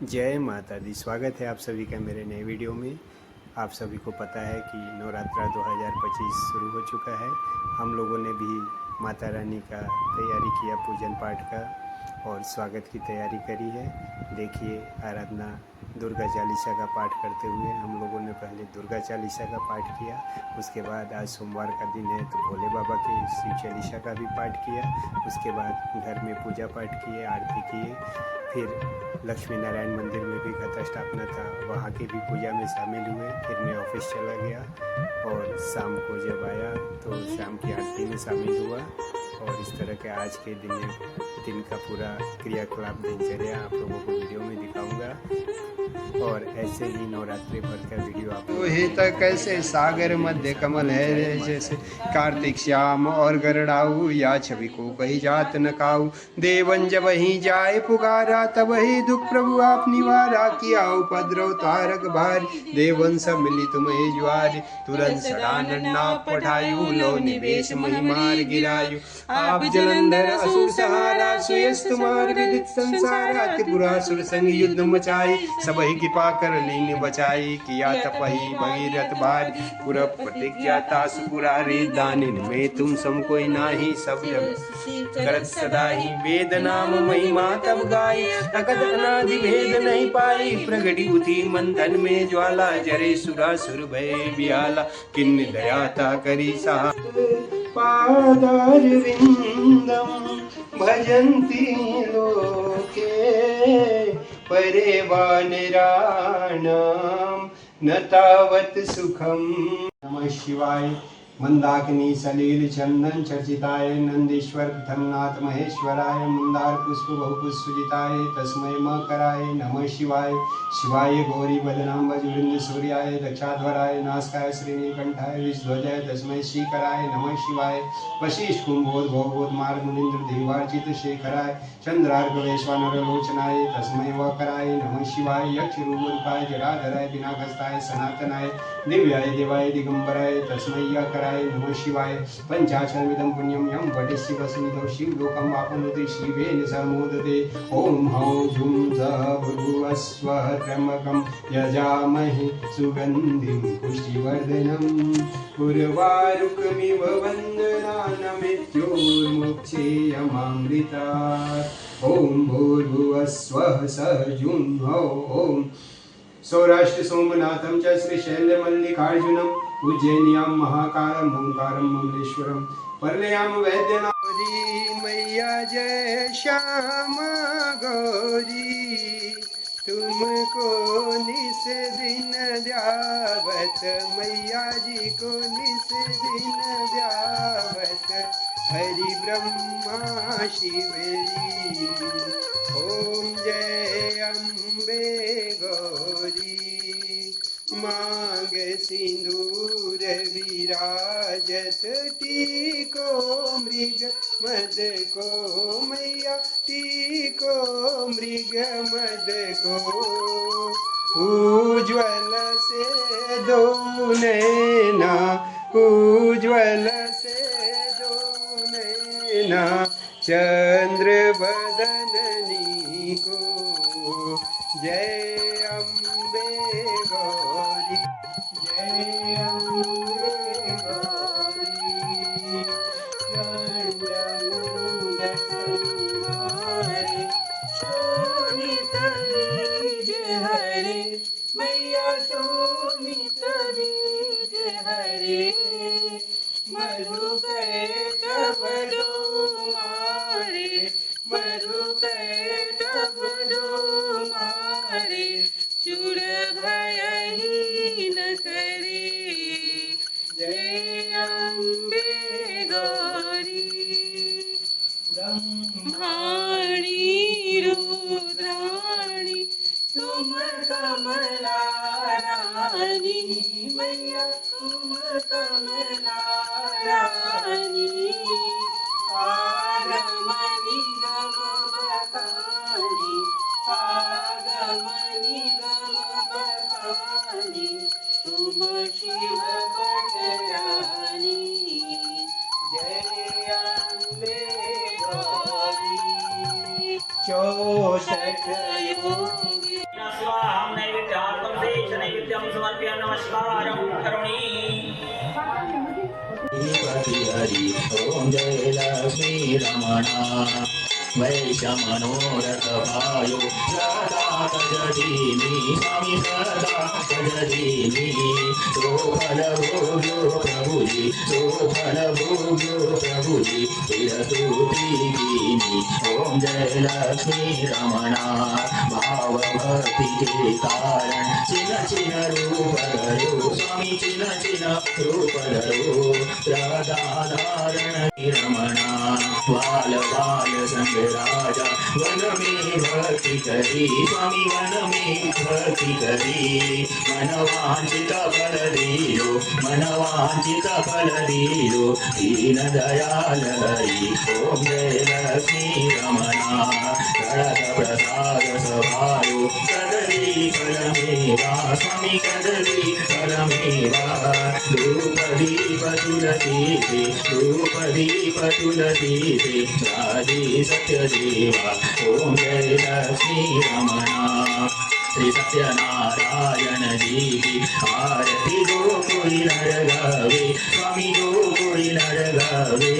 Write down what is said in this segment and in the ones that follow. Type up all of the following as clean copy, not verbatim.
जय माता दी। स्वागत है आप सभी का मेरे नए वीडियो में। आप सभी को पता है कि नवरात्रा 2025 शुरू हो चुका है। हम लोगों ने भी माता रानी का तैयारी किया, पूजन पाठ का, और स्वागत की तैयारी करी है। देखिए, आराधना दुर्गा चालीसा का पाठ करते हुए हम लोगों ने पहले दुर्गा चालीसा का पाठ किया। उसके बाद आज सोमवार का दिन है तो भोले बाबा के शिव चालीसा का भी पाठ किया। उसके बाद घर में पूजा पाठ किए, आरती किए। फिर लक्ष्मी नारायण मंदिर में भी घट स्थापना था, वहाँ की भी पूजा में शामिल हुए। फिर मैं ऑफिस चला गया और शाम को जब आया तो शाम की आरती में शामिल हुआ। और इस तरह के आज के दिन का पूरा क्रियाकलाप दिनचर्या आप लोगों को वीडियो में दिखाऊंगा। और ऐसे ही नवरात्रि भर का वीडियो आप हित कैसे सागर मध्य कमल है रे जैसे कार्तिक श्याम और गरड़ाऊ या छवि को कही जात न काऊ। देवन जब ही जाए पुकारा तब ही दुख प्रभु आप निवारा किया उपद्रव तारक भारी। देवन सब मिली तुम्हें ज्वारी तुरंत सड़ानन नाप पठायु लो निवेश महिमार गिरायु। आप जलंधर असुर सहारा सुयस तुम्हार विदित संसारा त्रिपुरासुर संग युद्ध मचाई सबही कृपा कर लीन बचाई। किया तपही भगीरथ भारी पुर प्रतिज्ञा तासुपुरारी दानिन में तुम सम कोई नाही सब जग करत सदा ही वेद नाम महिमा तब गाई। तकत अनादि भेद नहीं पाई प्रगटी उठी मंथन में ज्वाला जरे सुरासुर भय बियाला। किन दयाता करी सहा पादारविंदम भजन्ति लोके परेवानिराणां न तावत् सुखम। नमः शिवाय। मंदाकिनी सलील चंदन चर्चिताय नंदीश्वर धमनाथ महेश्वराय मंदार पुष्प बहुपुष्पजिताय तस्मै मकराय नमः शिवाय। शिवाय गौरी बदनाम्ब जुलिंद सूर्याय दक्षाध्वराय नासकाय श्रीनीकंठाय विष्ध्वजाय तस्मै श्रीकराय नमः शिवाय। वशिष्ठ कुंभोद भोगोद मार्ग मुनिंद्र देवार्चित शेखराय चंद्रार्क वैश्वानर लोचनाय तस्मै वकराय नमः शिवाय। यक्ष रूपाय जराधराय पिनाकस्ताय सनातनाय दिव्याय देवाय दिगंबराय तस्मै यकराय नमः शिवाय। पंचाक्षरमिदं पुण्यं यं पठिष्य वसनिधौ शिवलोकं वापनोति शिवेन समोदते। ॐ हौं झुं सः भुर्भुवस्वः त्र्यम्बकं यजामहे सुगन्धिं पुष्टिवर्धनम् उर्वारुकमिव वन्दनान् मृत्योर्मुक्षेयमामृतात्। ॐ भूर्भुवस्वः सः ॐ सौराष्ट्र सोमनाथं च श्रीशैलमल्लिकार्जुनम् उज्जैन्यां महाकालं ओंकारं ममलेश्वरं परलयां वैद्यनाथ। गौरी मैया जय श्यामा गौरी तुमको निस दिन ध्यावत मैया जी को निस दिन ध्यावत हरि ब्रह्मा शिवरी। ओम जय अम्बे गौरी मांग सिंदूर विराजत टीको मृग मद को मैया टीको मृग मद को। उज्ज्वल से दो नैना उज्ज्वल से दो नैना चंद्र बदननी को। जय अम्बे गौरी जय अम्बे गौरी चंद्रमुंड संहारे शोभित बीज हरे मैया शोभित बीज हरे। मधुकैट बडो मारे मधुकैट बडो मारे शूर भयहीन करे। जय अम्बे गौरी ब्रह्माणी रुद्राणी तुम कमला रानी मैया तुम कमला रानी। आगमनी गम बखानी आगमनी गम बखानी तुम शिव पटरानी। जय अम्बे गौरी। चौसठ योगी सत्य नमस्कारं करोमि। हरि ओम जय लक्ष्मी रमणा वैश्य मनोरथ भायो सदा तजदीनि स्वामी सदा तजदीनि तो फल भोग्यो प्रभुजी तो फल भोग्यो प्रभुजी तिरतुति दीनि ओम जय लक्ष्मी रमणा भाव भक्ति के कारण चिन्ह चिन्ह रूप धरो स्वामी चिन्ह चिन्ह रूप धरो राधाधारण रमणा बाल बाल संग राजा वन में भक्ति करी स्वामी वन में भक्ति करी मनवांचित फल दीरो मनवांचित फल दीरो दीन दयाल हरि ओम जय लक्ष्मी रमणा करत प्रसाद सभायो कदली फलमेवा स्वामी कदली फलमेवा द्रौपदी तुलसी से द्रौपदी तुलसी से राधे सत्यदेवा ओम जय लक्ष्मी रमणा श्री सत्यनारायण जी की आरती जो कोई नर गावे स्वामी जो कोई नर गावे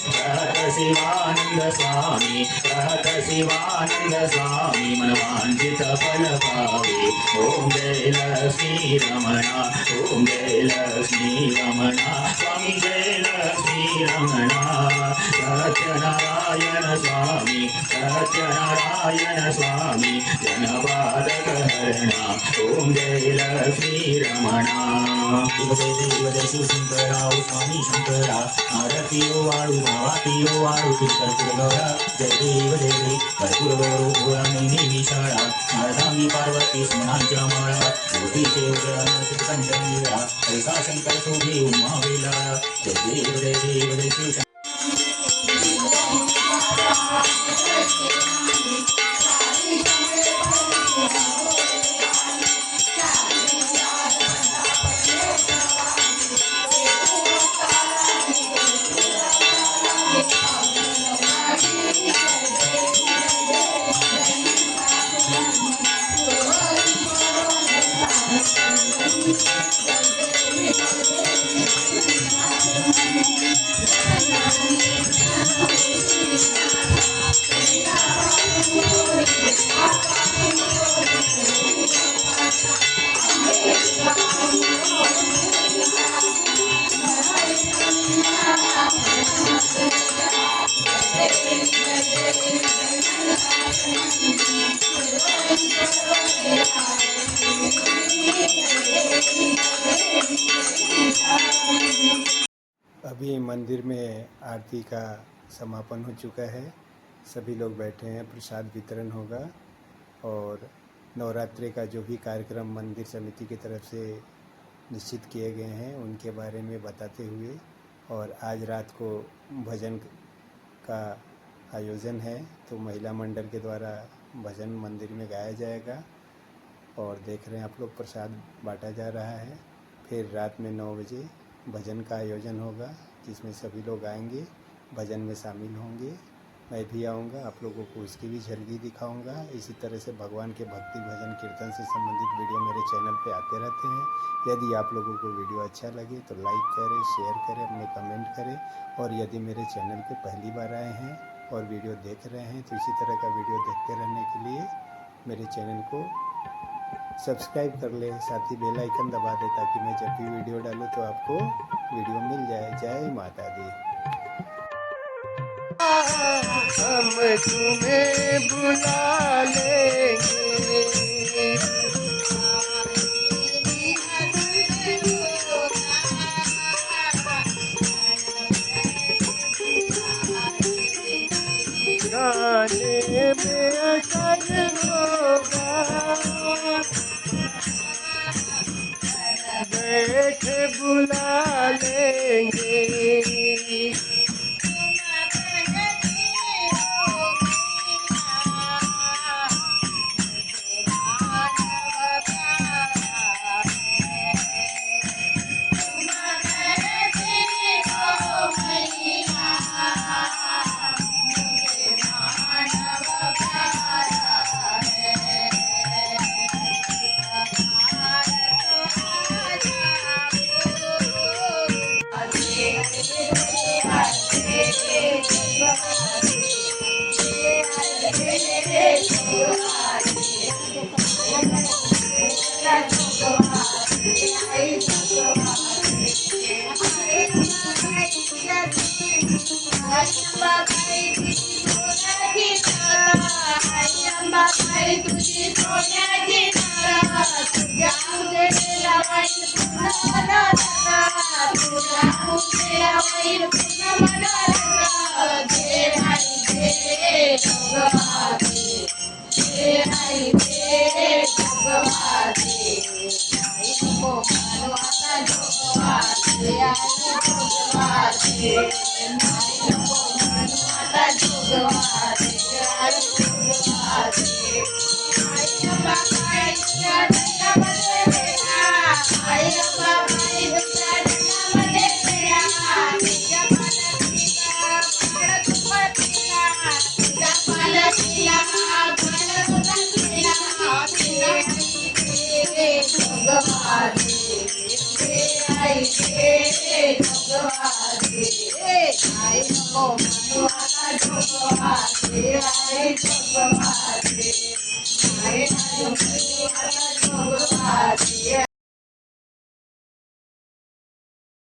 कहत शिवानंद स्वामी कहत शिवानंद स्वामी मनवांचित फल पावे ओम जय लक्ष्मी रमणा ओम जय लक्ष्मी रमणा स्वामी जय लक्ष्मी रमणा सत्यनारायण स्वामी जनपादक हरणा ओम जय लक्ष्मी रमणा देव जय शिव शंकरा स्वामी शंकरा आरतीयो वाळू भावातीयो वाळू कर्पूर गौरा जय देव कर्पूर गौरू घोरामिनी विशाळा नारदांगी पार्वती स्मनांच्या माळा ज्योतीचे उदयान कंचन ऐसा शंकर शोभे उमा वेला जय देव जय शिव अभी मंदिर में आरती का समापन हो चुका है। सभी लोग बैठे हैं, प्रसाद वितरण होगा और नवरात्रि का जो भी कार्यक्रम मंदिर समिति की तरफ से निश्चित किए गए हैं उनके बारे में बताते हुए, और आज रात को भजन का आयोजन है तो महिला मंडल के द्वारा भजन मंदिर में गाया जाएगा और देख रहे हैं आप लोग प्रसाद बांटा जा रहा है। फिर रात में 9 बजे भजन का आयोजन होगा जिसमें सभी लोग आएंगे, भजन में शामिल होंगे। मैं भी आऊँगा, आप लोगों को उसकी भी झलकी दिखाऊंगा। इसी तरह से भगवान के भक्ति भजन कीर्तन से संबंधित वीडियो मेरे चैनल पे आते रहते हैं। यदि आप लोगों को वीडियो अच्छा लगे तो लाइक करें, शेयर करें, अपने कमेंट करें, और यदि मेरे चैनल पे पहली बार आए हैं और वीडियो देख रहे हैं तो इसी तरह का वीडियो देखते रहने के लिए मेरे चैनल को सब्सक्राइब कर ले, साथ ही बेल आइकन दबा दे ताकि मैं जब भी वीडियो डालूँ तो आपको वीडियो मिल जाए। जय माता दी। हम तुम्हें बुला लेंगे, गाने में असर होगा, बैठ बुला लेंगे। सोन्याची नारा तुझ्या उजेडीला वाईल पूर्ण मनोरथ तुझ्या उजेडीला वाईल पूर्ण मनोरथ जय आई भगवती जय आई भगवती आई नको मानवाचा जोगवाती आई भगवती आई नको मानवाचा जोगवाती आई भगवती आई अम्मा आई तुझ्या जन्मामध्ये वेळा आई अम्मा आई तुझ्या जन्मामध्ये वेळा तुझ्या पालखीला बाळ तुझा तिला तुझ्या पालखीला बाळ तुझा तिला भगवाती आई भगवाती आई नको मनवाचा जोगवाती आई भगवाती आई